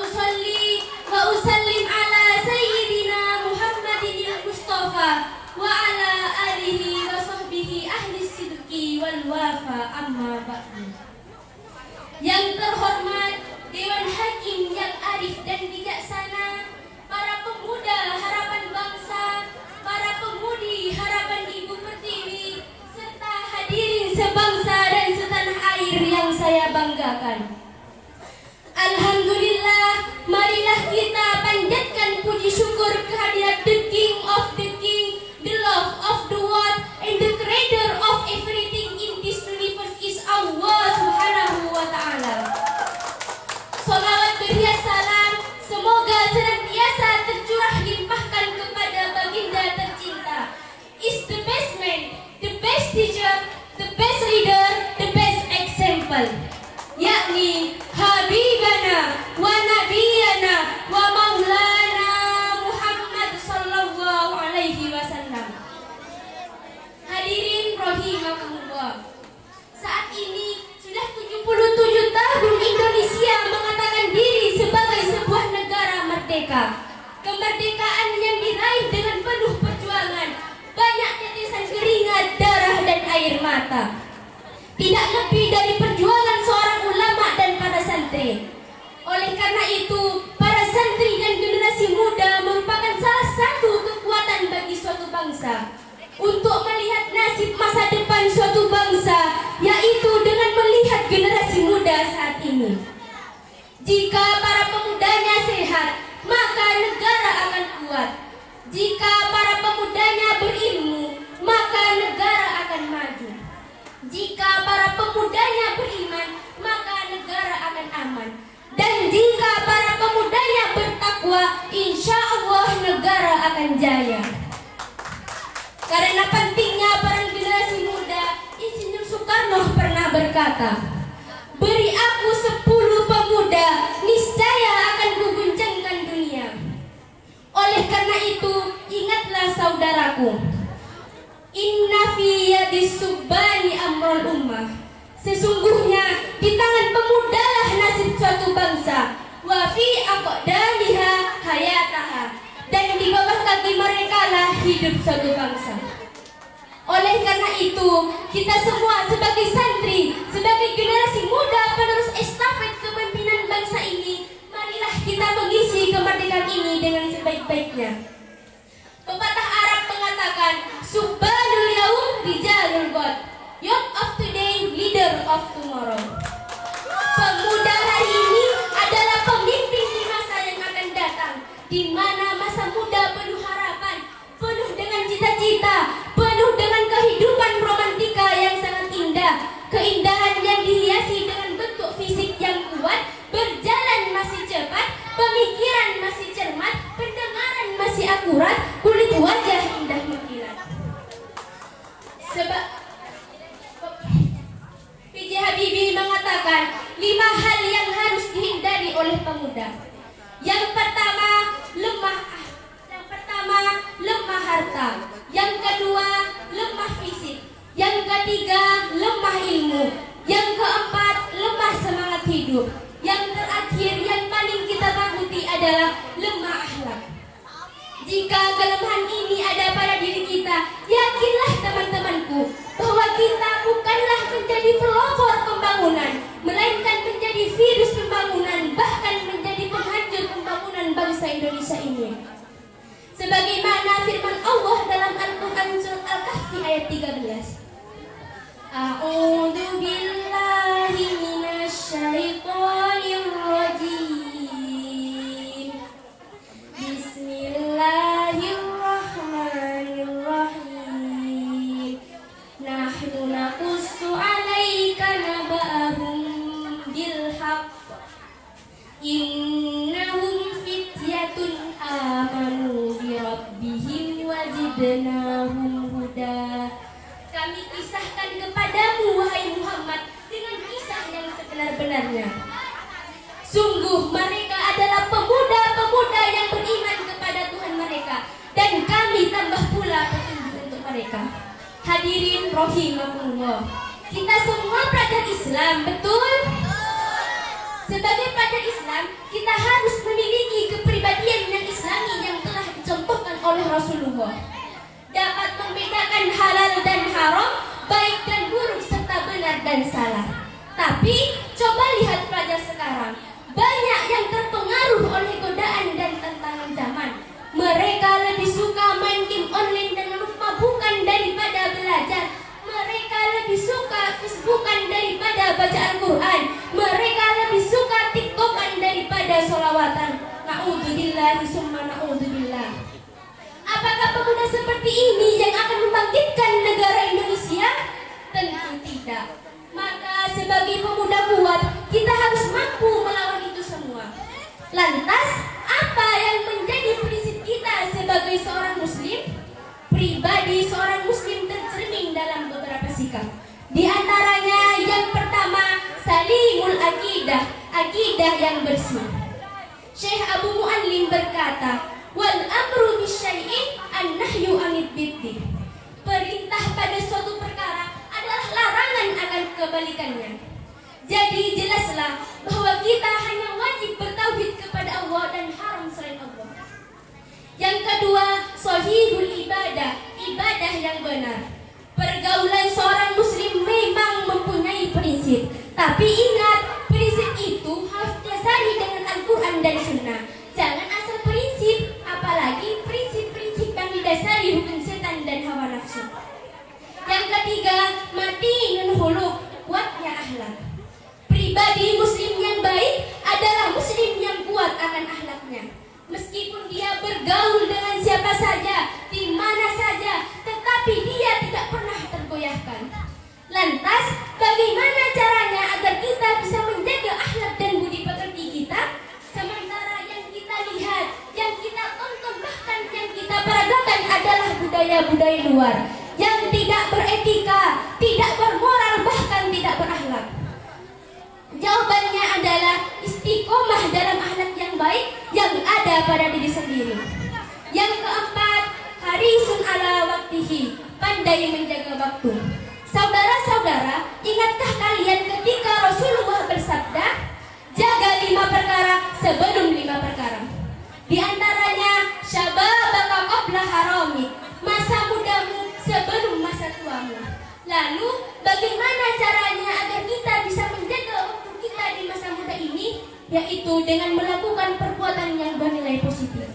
usalli wa usallim ala sayyidina Muhammadin Mustafa wa ala alihi wa sahbihi ahli sidqi wal wafa, amma ba'du. Yang terhormat Dewan Hakim yang arif dan bijaksana, para pemuda harapan bangsa, para pemudi harapan Ibu Pertiwi, serta hadirin sebangsa dan setanah air yang saya banggakan. Alhamdulillah, marilah kita panjatkan puji syukur kehadirat the King of the King, the love of the world, and the creator of everything in this universe is Allah Subhanahu wa Ta'ala. Salawat berhias salam semoga senantiasa tercurah limpahkan kepada baginda tercinta. Is the best man, the best teacher, the best leader, the best example, yakni Habibana wa Nabiyana wa Maulana Muhammad sallallahu alaihi wasallam. Hadirin rahimakumullah, saat ini sudah 77 tahun Indonesia mengatakan diri sebagai sebuah negara merdeka. Kemerdekaan yang diraih dengan penuh perjuangan, banyak tetesan keringat, darah dan air mata. Tidak lebih dari perjuangan seorang ulama dan para santri. Oleh karena itu, para santri dan generasi muda merupakan salah satu kekuatan bagi suatu bangsa untuk melihat nasib masa depan suatu bangsa, yaitu dengan melihat generasi muda saat ini. Jika para pemudanya sehat, maka negara akan kuat. Jika para pemudanya berilmu, maka negara akan maju. Jika para pemudanya beriman, maka negara akan aman. Dan jika para pemudanya bertakwa, insya Allah negara akan jaya. Karena pentingnya peran generasi muda, Insinyur Soekarno pernah berkata, "Beri aku 10 pemuda, niscaya akan kuguncangkan dunia." Oleh karena itu, ingatlah saudaraku, inna fi yadis subani amrul ummah. Sesungguhnya di tangan pemudalah nasib suatu bangsa. Wa fi aqdamiha hayataha. Dan di bawah kaki mereka lah hidup suatu bangsa. Oleh karena itu, kita semua sebagai santri, sebagai generasi muda penerus estafet kepemimpinan bangsa ini, marilah kita mengisi kemerdekaan ini dengan sebaik-baiknya. Pepatah Arab mengatakan, Subhanul yaum rijalul ghad, youth of today, leader of tomorrow. Pemuda hari ini adalah pemimpin di masa yang akan datang, di mana masa muda penuh harapan, penuh dengan cita-cita, penuh dengan kehidupan romantika yang sangat indah, keindahan yang dihiasi dengan bentuk fisik yang kuat, berjalan masih cepat, pemikiran masih cermat, pendengaran masih akurat, kulit wajah indah mengkilat. Sebab PJ Habibie mengatakan 5 hal yang harus dihindari oleh pemuda. Yang pertama, lemah harta. Yang kedua, lemah fisik. Yang ketiga, lemah ilmu. Yang keempat, lemah semangat hidup. Yang terakhir, yang paling kita takuti adalah lemah akhlak. Jika kelemahan ini ada pada diri kita, yakinlah teman-temanku bahwa kita bukanlah menjadi pelopor pembangunan, melainkan menjadi virus pembangunan, bahkan menjadi penghancur pembangunan bangsa Indonesia ini. Sebagaimana firman Allah dalam Al-Quran surat Al-Kahfi ayat 13. A'udzu billahi minasyaitonir rajim. Bismillahirrahmanirrahim. Nahnu naqussu 'alaika naba'ahum bil haqq. Innahum fityatun amanu bi rabbihim wa zidnahum huda. Kami kisahkan kepadamu wahai Muhammad dengan kisah yang sebenar-benarnya. Sungguh mereka adalah pemuda-pemuda yang beriman kepada Tuhan mereka, dan kami tambah pula petunjuk untuk mereka. Hadirin rahimakumullah, kita semua pelajar Islam, betul? Sebagai pelajar Islam, kita harus memiliki kepribadian yang islami yang telah dicontohkan oleh Rasulullah. Dapat membedakan halal dan haram, baik dan buruk, serta benar dan salah. Tapi, coba lihat pelajar sekarang. Banyak yang terpengaruh oleh godaan dan tantangan zaman. Mereka lebih suka main game online dan mabuk-mabukan daripada belajar. Mereka lebih suka Facebookan daripada baca Al-Quran. Mereka lebih suka TikTokan daripada sholawatan. Na'udzubillah, summa na'udzubillah. Apakah pemuda seperti ini yang akan membangkitkan negara Indonesia? Tentu tidak. Maka sebagai pemuda kuat, kita harus mampu melawan itu semua. Lantas, apa yang menjadi prinsip kita sebagai seorang muslim? Pribadi seorang muslim tercermin dalam beberapa sikap. Di antaranya yang pertama, salimul akidah, akidah yang bersih. Syekh Abu Mu'allim berkata, wal amru bisyai'in an-nahyu anid biddi. Perintah pada suatu perkara adalah larangan akan kebalikannya. Jadi jelaslah bahwa kita hanya wajib bertauhid kepada Allah dan haram selain Allah. Yang kedua, shahihul ibadah, ibadah yang benar. Pergaulan seorang muslim memang mempunyai prinsip, tapi ingat, prinsip itu harus didasari dengan Al-Quran dan Sunnah. Jangan asal prinsip, apalagi prinsip-prinsip yang didasari hukum setan dan hawa nafsu. Yang ketiga, matinul khuluq, kuatnya akhlak. Pribadi muslim yang baik adalah muslim yang kuat akan akhlaknya. Meskipun dia bergaul dengan siapa saja, di mana saja, tetapi dia tidak pernah tergoyahkan. Lantas, bagaimana caranya agar kita bisa menjaga akhlak dan budi pekerti kita? Sementara yang kita lihat, yang kita tonton, bahkan yang kita peragakan adalah budaya-budaya luar yang tidak beretika, tidak bermoral, bahkan tidak berakhlak. Jawabannya adalah istiqomah dalam akhlak yang baik yang ada pada diri sendiri. Yang keempat, harisun ala waktihi, pandai menjaga waktu. Saudara-saudara, ingatkah kalian ketika Rasulullah bersabda, jaga 5 perkara sebelum 5 perkara. Di antaranya, syababaka qabla haramik, masa mudamu sebelum masa tuamu. Lalu, bagaimana caranya agar kita bisa menjaga waktu kita di masa muda ini? Yaitu dengan melakukan perbuatan yang bernilai positif.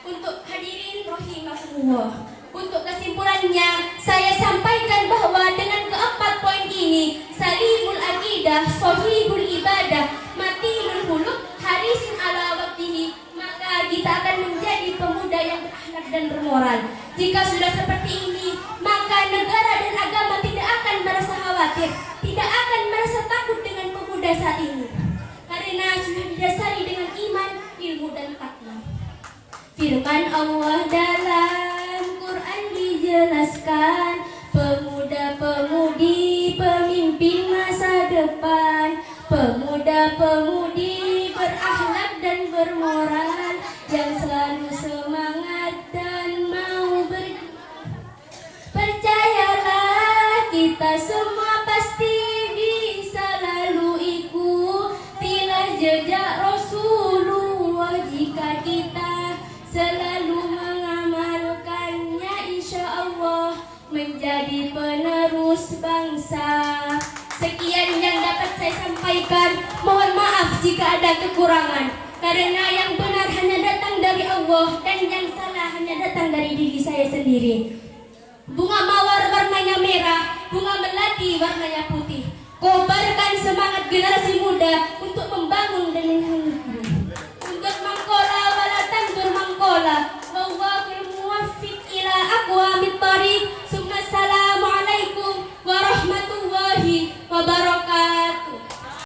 Untuk hadirin rahimahullah, untuk kesimpulannya, saya sampaikan bahwa dengan keempat poin ini, salimul akidah, shahihul ibadah, matinul khuluq, harisun ala waktihi, maka kita akan menjadi pemuda yang berakhlak dan bermoral. Jika sudah seperti ini, maka negara dan agama tidak akan merasa khawatir, tidak akan merasa takut dengan pemuda saat ini, karena sudah didasari dengan iman, ilmu dan takwa. Firman Allah dalam Quran dijelaskan, pemuda-pemudi pemimpin masa depan, pemuda-pemudi berakhlak dan bermoral, yang selalu semangat dan mau percayalah, kita semua pasti bisa lalu ikutilah jejak Rasulullah. Jika kita selalu mengamalkannya, insya Allah menjadi penerus bangsa. Sekian yang dapat saya sampaikan. Mohon maaf jika ada kekurangan, karena yang benar hanya datang dari Allah dan yang salah hanya datang dari diri saya sendiri. Bunga mawar warnanya merah, bunga melati warnanya putih. Kobarkan semangat generasi muda